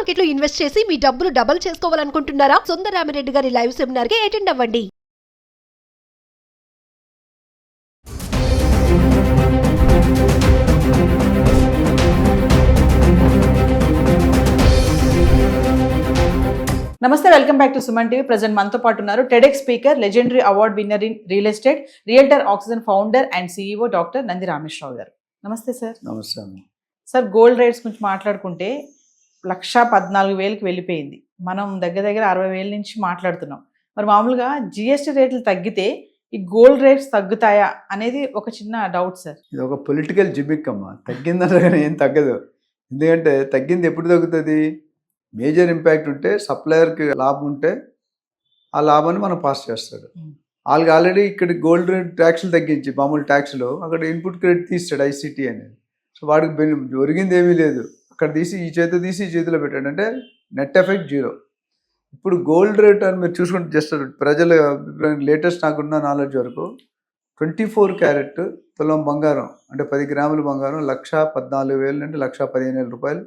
Market లో invest చేసి మీ డబ్బులు డబుల్ చేసుకోవాలనుకుంటున్నారా? సుందరరామిరెడ్డి గారి లైవ్ సెమినార్ కి అటెండ్ అవ్వండి. నమస్తే, welcome back to Suman TV. Present మనతో పాటు ఉన్నారు TEDx speaker, legendary award winner in real estate, realtor oxygen founder and CEO doctor Nandi Rameshwar Rao గారు. నమస్తే సార్. నమస్తే అమ్మ. సార్, గోల్డ్ రేట్స్ గురించి మాట్లాడుకుంటే 1,14,000కి వెళ్ళిపోయింది. మనం దగ్గర 60,000 నుంచి మాట్లాడుతున్నాం. మరి మామూలుగా GST రేట్లు తగ్గితే ఈ గోల్డ్ రేట్స్ తగ్గుతాయా అనేది ఒక చిన్న డౌట్ సార్. ఇది ఒక పొలిటికల్ జిమిక్ అమ్మ. తగ్గిందంటే కానీ ఏం తగ్గదు. ఎందుకంటే తగ్గింది ఎప్పుడు తగ్గుతుంది? మేజర్ ఇంపాక్ట్ ఉంటే, సప్లయర్కి లాభం ఉంటే ఆ లాభాన్ని మనం పాస్ చేస్తాడు. వాళ్ళకి ఆల్రెడీ ఇక్కడ గోల్డ్ రేట్ ట్యాక్స్లు తగ్గించి మామూలు ట్యాక్స్లో అక్కడ ఇన్పుట్ క్రెడిట్ తీస్తాడు ICT అనేది. సో వాడికి ఒరిగింది ఏమీ లేదు. అక్కడ తీసి ఈ చేతిలో తీసి ఈ చేతిలో పెట్టాడు అంటే నెట్ ఎఫెక్ట్ 0. ఇప్పుడు గోల్డ్ రేట్ అని మీరు చూసుకుంటే జస్ట్ ప్రజల లేటెస్ట్ నాకున్న నాలెడ్జ్ వరకు 24 క్యారెట్ తులం బంగారం అంటే 10 గ్రాముల బంగారం 1,14,000 నుండి 1,15,000 రూపాయలు.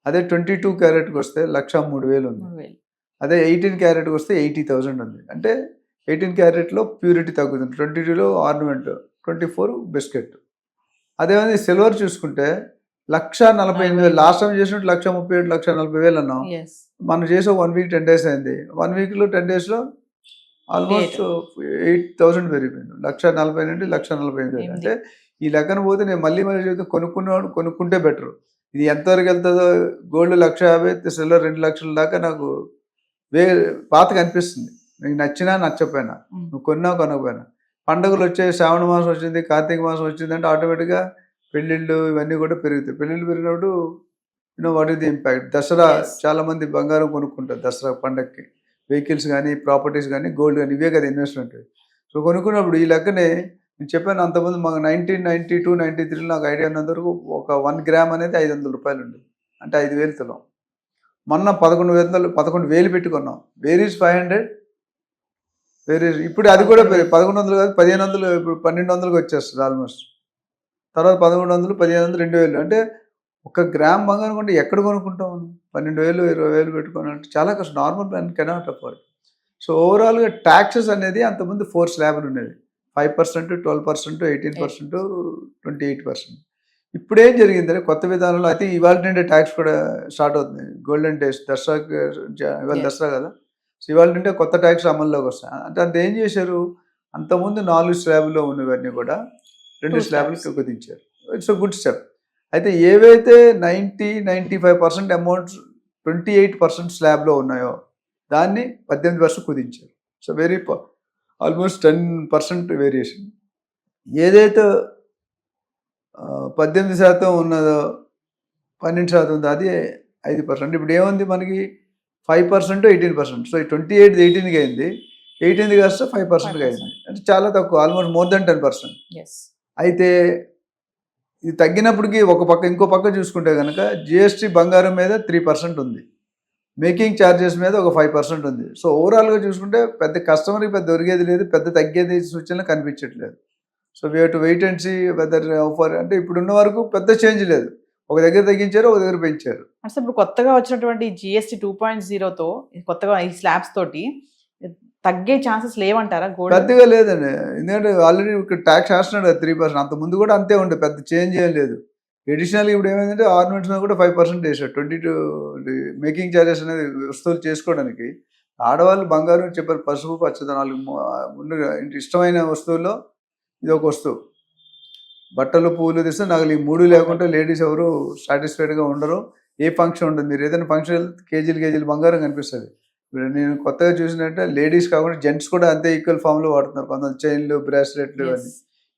అదే 22 క్యారెట్కి వస్తే 1,03,000 ఉంది. అదే 18 క్యారెట్కి వస్తే 80,000 ఉంది. అంటే 18 క్యారెట్లో ప్యూరిటీ తగ్గుతుంది, 22లో ఆర్నమెంట్, 24 బిస్కెట్. అదేవిధంగా సిల్వర్ చూసుకుంటే 1,48,000 లాస్ట్ టైం చేసినట్టు 1,37,000 1,40,000 అన్నాం. మనం చేసే 1 వీక్ 10 days అయింది. 1 వీక్లో 10 daysలో ఆల్మోస్ట్ 8,000 పెరిగిపోయింది. 1,40,000 నుండి 1,45,000. అంటే ఈ లెక్కన పోతే నేను మళ్ళీ చెప్తే కొనుక్కునేవాడు కొనుక్కుంటే బెటర్. ఇది ఎంతవరకు వెళ్తుందో, గోల్డ్ 1,50,000 సిల్వర్ 2 లక్షల దాకా నాకు పాతగా అనిపిస్తుంది. నీకు నచ్చినా నచ్చకపోయినా, నువ్వు కొనకపోయినా. పండుగలు వచ్చాయి, శ్రావణ మాసం వచ్చింది, కార్తీక మాసం వచ్చింది అంటే ఆటోమేటిక్గా పెళ్ళిళ్ళు ఇవన్నీ కూడా పెరుగుతాయి. పెళ్ళిళ్ళు పెరిగినప్పుడు what is the impact? Dasara చాలామంది బంగారం కొనుక్కుంటారు. దసరా పండగకి వెహికల్స్ కానీ, ప్రాపర్టీస్ కానీ, గోల్డ్ కానీ, ఇవే కదా ఇన్వెస్ట్మెంట్. సో కొనుక్కున్నప్పుడు ఈ లెక్కనే నేను చెప్పాను. అంతకుముందు మాకు 1992, 93 నాకు ఐడియా ఉన్నంత వరకు ఒక 1 గ్రామ్ అనేది 500 రూపాయలు ఉండేది. అంటే 5,000 తులం. మొన్న 11,000 పెట్టుకున్నాం. Where is 500? వేర్ ఈజ్ ఇప్పుడు అది కూడా 1,100 కాదు 1,500, ఇప్పుడు 1,200కి వచ్చేస్తుంది ఆల్మోస్ట్. తర్వాత 1,100, 1,500, 2,000. అంటే 1 గ్రామ్ బంగారం కొంటే ఎక్కడ కొనుక్కుంటాం? 12,000, 20,000 పెట్టుకోవాలంటే చాలా కష్టం. Normal man cannot afford. So ఓవరాల్గా ట్యాక్సెస్ అనేది అంతకుముందు 4 స్లాబ్లు ఉండేది. 5%, 12%, 18%, 28%. ఇప్పుడు ఏం జరిగిందంటే కొత్త విధానంలో అయితే ఇవాళ నుండే ట్యాక్స్ కూడా స్టార్ట్ అవుతుంది. గోల్డెన్ డేస్ దసరాకి, ఇవాళ దసరా కదా. సో ఇవాళ నుండే కొత్త ట్యాక్స్ అమల్లోకి వస్తాయి. అంటే అంత ఏం చేశారు? అంతకుముందు 4 స్లాబ్లో ఉన్నవన్నీ కూడా 2 స్లాబ్లకి కుదించారు. It's a good step. అయితే ఏవైతే 90-95% అమౌంట్స్ 28% స్లాబ్లో ఉన్నాయో దాన్ని 18% కుదించారు. So almost 10% variation. ఏదైతే 18% ఉన్నదో, 12% ఉందో అది 5%. ఇప్పుడు ఏముంది మనకి? 5%, 18%. సో 28 18కి అయింది, 18 కాస్త 5%కి అయింది. అంటే చాలా తక్కువ, ఆల్మోస్ట్ మోర్ దెన్ 10%. అయితే ఇది తగ్గినప్పటికీ ఒక పక్క ఇంకో పక్క చూసుకుంటే కనుక GST బంగారం మీద 3% ఉంది, మేకింగ్ ఛార్జెస్ మీద ఒక 5% ఉంది. సో ఓవరాల్గా చూసుకుంటే పెద్ద కస్టమర్కి పెద్ద దొరికేది లేదు, పెద్ద తగ్గేది సూచనలు కనిపించట్లేదు. So we have to wait and see whether offer. అంటే ఇప్పుడున్న వరకు పెద్ద చేంజ్ లేదు. ఒక దగ్గర తగ్గించారు, ఒక దగ్గర పెంచారు. అసలు ఇప్పుడు కొత్తగా వచ్చినటువంటి GST 2.0తో కొత్తగా ఈ స్లాబ్స్ తోటి తగ్గే ఛాన్సెస్ లేవంటారా? గోల్డ్ పెద్దగా లేదండి. ఎందుకంటే ఆల్రెడీ ఇక్కడ ట్యాక్స్ వేస్తున్నాడు 3%. అంత ముందు కూడా అంతే ఉండే, పెద్ద చేంజ్ ఏం లేదు. అడిషనల్గా ఇప్పుడు ఏమైందంటే ఆర్నమెంట్స్ మీద కూడా 5% వేసాడు. 22 మేకింగ్ ఛార్జెస్ అనేది వస్తువులు చేసుకోవడానికి. ఆడవాళ్ళు బంగారం చెప్పారు, పసుపు పచ్చదనాలు ముందు ఇష్టమైన వస్తువుల్లో ఇది ఒక వస్తువు. బట్టలు, పువ్వులు తీస్తే నగలు, ఈ 3 లేకుంటే లేడీస్ ఎవరు సాటిస్ఫైడ్గా ఉండరు. ఏ ఫంక్షన్ ఉండదు. మీరు ఏదైనా ఫంక్షన్ కేజీలు బంగారం కనిపిస్తుంది. ఇప్పుడు నేను కొత్తగా చూసినట్టే లేడీస్ కాకుండా జెంట్స్ కూడా అంతే ఈక్వల్ ఫామ్లో వాడుతున్నారు. కొంతమంది చైన్లు, బ్రాస్లెట్లు అన్నీ.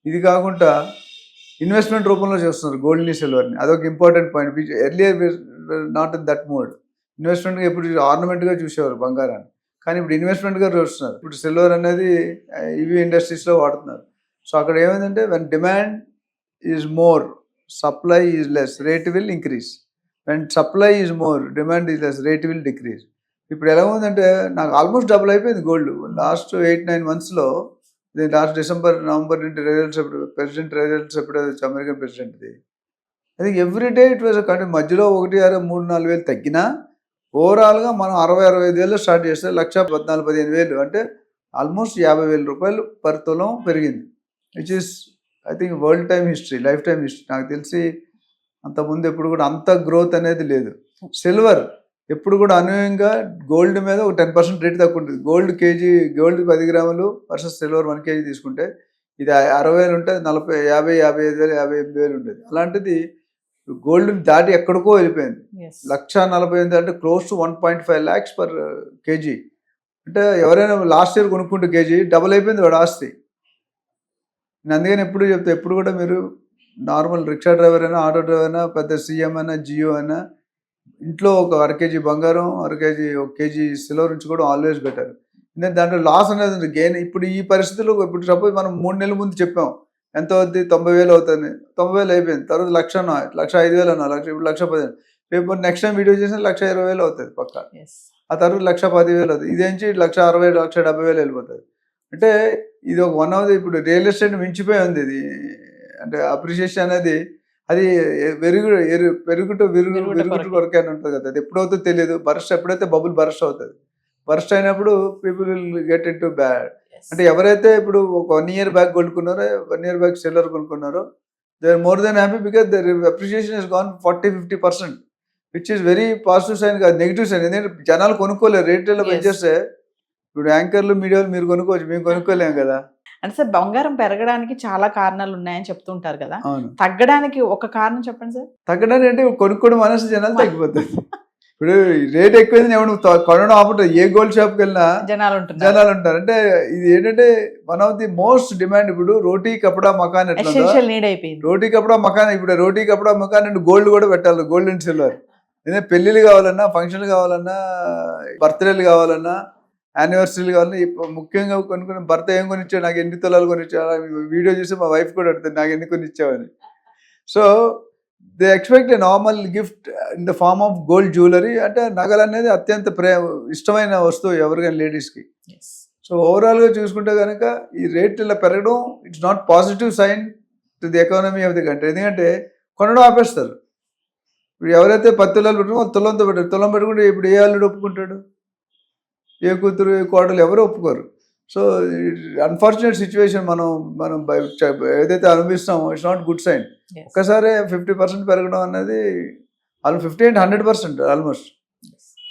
ఇది కాకుండా ఇన్వెస్ట్మెంట్ రూపంలో చేస్తున్నారు గోల్డ్ని, సిల్వర్ని. అదొక important point. Earlier not in that mode. ఇన్వెస్ట్మెంట్గా ఎప్పుడు ఆర్నమెంట్గా చూసేవారు బంగారాన్ని, కానీ ఇప్పుడు ఇన్వెస్ట్మెంట్గా చూస్తున్నారు. ఇప్పుడు సిల్వర్ అనేది ఇవి ఇండస్ట్రీస్లో వాడుతున్నారు. సో అక్కడ ఏమైందంటే when demand is more, supply is less, rate will increase. When supply is more, demand is less, rate will decrease. ఇప్పుడు ఎలా ఉందంటే నాకు ఆల్మోస్ట్ డబుల్ అయిపోయింది గోల్డ్ లాస్ట్ 8-9 monthsలో. లాస్ట్ డిసెంబర్, నవంబర్ నుండి రిజల్ట్స్ ఎప్పుడు, ప్రెసిడెంట్ రిజల్ట్స్ ఎప్పుడో అమెరికన్ ప్రెసిడెంట్ది, అది ఎవ్రీ డే ఇట్ వాజ్ కంటే మధ్యలో 1-3-4 వేలు తగ్గినా ఓవరాల్గా మనం 60-65 వేలు స్టార్ట్ చేస్తే 1,14,15,000 అంటే ఆల్మోస్ట్ 50,000 రూపాయలు పర్ తులం పెరిగింది, which is I think world time history, life time history. నాకు తెలిసి అంతకుముందు ఎప్పుడు కూడా అంత గ్రోత్ అనేది లేదు. సిల్వర్ ఎప్పుడు కూడా అనూహ్యంగా గోల్డ్ మీద ఒక 10% రేట్ తక్కువ ఉంటుంది. గోల్డ్ 10 గ్రాములు వర్సెస్ సిల్వర్ 1 kg తీసుకుంటే ఇది 60,000 ఉంటే 50,000, 55,000, 58,000 ఉంటుంది. అలాంటిది గోల్డ్ దాటి ఎక్కడికో వెళ్ళిపోయింది. 1,48,000 అంటే close to 1.5 lakhs per KG. అంటే ఎవరైనా లాస్ట్ ఇయర్ కొనుక్కుంటే కేజీ డబుల్ అయిపోయింది వాడు ఆస్తి. నేను అందుకని ఎప్పుడు చెప్తా, ఎప్పుడు కూడా మీరు నార్మల్ రిక్షా డ్రైవర్ అయినా, ఆటో డ్రైవర్ అయినా, పెద్ద సీఎం అయినా, జియో అయినా ఇంట్లో ఒక 1 kg బంగారం, 1 kg, 1 kg సిల్వర్ ఉంచుకోవడం ఆల్వేస్ బెటర్. ఎందుకంటే దాంట్లో లాస్ అనేది ఉంది, గెయిన్. ఇప్పుడు ఈ పరిస్థితుల్లో ఇప్పుడు సపోజ్ మనం 3 నెలల ముందు చెప్పాం ఎంత అవుద్ది, 90,000 అవుతుంది, 90,000 అయిపోయింది. తర్వాత 1,05,000 అన్నా, ఇప్పుడు 1,10,000. రేపు నెక్స్ట్ టైం వీడియో చేసిన 1,20,000 అవుతుంది పక్క. ఆ తర్వాత 1,10,000 అవుతుంది. ఇదేంచి 1,60,000, 1,70,000 వెళ్ళిపోతుంది. అంటే ఇది ఒక వన్ ఆఫ్ ది ఇప్పుడు రియల్ ఎస్టేట్ మించిపోయి ఉంది ఇది. అంటే అప్రిషియేషన్ అనేది అది పెరుగుట కొరకే అని ఉంటుంది కదా, అది ఎప్పుడవుతుందో తెలియదు. ఎప్పుడైతే బబుల్ బర్స్ట్ అవుతుంది, బర్స్ట్ అయినప్పుడు people will get into bad. అంటే ఎవరైతే ఇప్పుడు ఒక 1 year బ్యాక్ కొనుక్కున్నారో, 1 year బ్యాక్ సిల్వర్ కొనుక్కున్నారో, they are more than happy because their appreciation is gone 40-50%, which is very positive sign కాదు, నెగిటివ్ సైన్. ఎందుకంటే జనాలు కొనుక్కోలేరు, రేట్లలో పెంచేస్తే. ఇప్పుడు యాంకర్లు, మీడియాలు మీరు కొనుక్కోవచ్చు, మేము కొనుక్కోలేము కదా. అంటే సార్ బంగారం పెరగడానికి చాలా కారణాలు ఉన్నాయని చెప్తుంటారు కదా, అవును. తగ్గడానికి ఒక కారణం చెప్పండి సార్. తగ్గడానికి అంటే కొనుక్కోవడం మనసు జనాలు తగ్గిపోతుంది. ఇప్పుడు రేట్ ఎక్కువైంది ఎవరు కొనడం ఆపటం, ఏ గోల్డ్ షాప్కి వెళ్ళినా జనాలు ఉంటారు. అంటే ఇది ఏంటంటే one of the most demand. ఇప్పుడు రోటీ కపడా మకాన్ ఎట్లా నీడ్ అయిపోయింది, రోటీ కపడా మకాన్. ఇప్పుడు రోటీ కపడా మకాన్ అండ్ గోల్డ్ కూడా పెట్టాలి, గోల్డ్ అండ్ సిల్వర్. ఎందుకంటే పెళ్ళిళ్ళు కావాలన్నా, ఫంక్షన్లు కావాలన్నా, బర్త్డేలు కావాలన్నా, యానివర్సరీలు కావాలన్నా, ముఖ్యంగా కొనుక్కున్న భర్త ఏం కొనిచ్చాడు, నాకు ఎన్ని తులాలు కొనిచ్చాడు, వీడియో చూసి మా వైఫ్ కూడా అడుగుతుంది నాకు ఎన్ని కొనిచ్చావని. So they expect a normal gift in the form of gold jewellery. అంటే నగలు అనేది అత్యంత ఇష్టమైన వస్తువు ఎవరికైనా లేడీస్కి. సో ఓవరాల్గా చూసుకుంటే కనుక ఈ రేట్లు పెరగడం it's not positive sign to the economy of the country. ఎందుకంటే కొనడం ఆపేస్తారు. ఇప్పుడు ఎవరైతే 10 తులాలు పెట్టుకుని తులంతో పెట్టారు, తులం పెట్టుకుంటే ఇప్పుడు ఏ అల్లుడు ఒప్పుకుంటాడు, ఏ కూతురు, ఏ కోడలు ఎవరు ఒప్పుకోరు. సో అన్ఫార్చునేట్ సిచ్యువేషన్ మనం ఏదైతే అనుభవిస్తామో ఇట్స్ నాట్ గుడ్ సైన్. ఒక్కసారి 50% పెరగడం అనేది 50 and 100% ఆల్మోస్ట్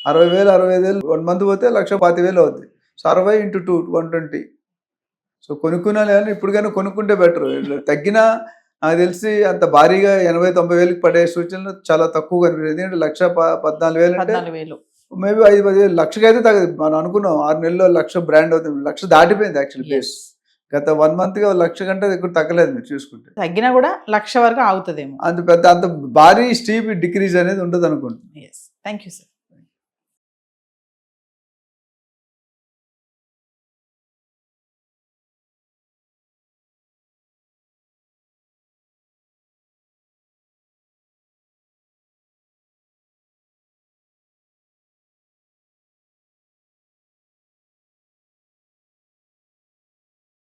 60,000, 65,000 1 month పోతే 1,25,000 అవుద్ది. So 60 into 2 120. సో కొనుక్కున్నా లేదని ఇప్పుడు కానీ కొనుక్కుంటే బెటర్. తగ్గినా నాకు తెలిసి అంత భారీగా 80,000-90,000 పడే సూచనలు చాలా తక్కువ కనిపిస్తుంది. ఎందుకంటే 1,14,000 అంటే మేబీ 5-10,000, 1,00,000 అయితే తగ్గదు. మనం అనుకున్నాం 6 నెలల్లో 1,00,000 బ్రాండ్ అవుతుంది, 1,00,000 దాటిపోయింది యాక్చువల్ ప్లేస్. గత 1 monthగా 1,00,000 కంటే ఎక్కువ తగ్గలేదు. మీరు చూసుకుంటే తగ్గినా కూడా 1,00,000 వరకు అవుతుందేమో. అంత భారీ స్టీప్ డిక్రీజ్ అనేది ఉండదు అనుకుంటున్నాను. Thank you sir.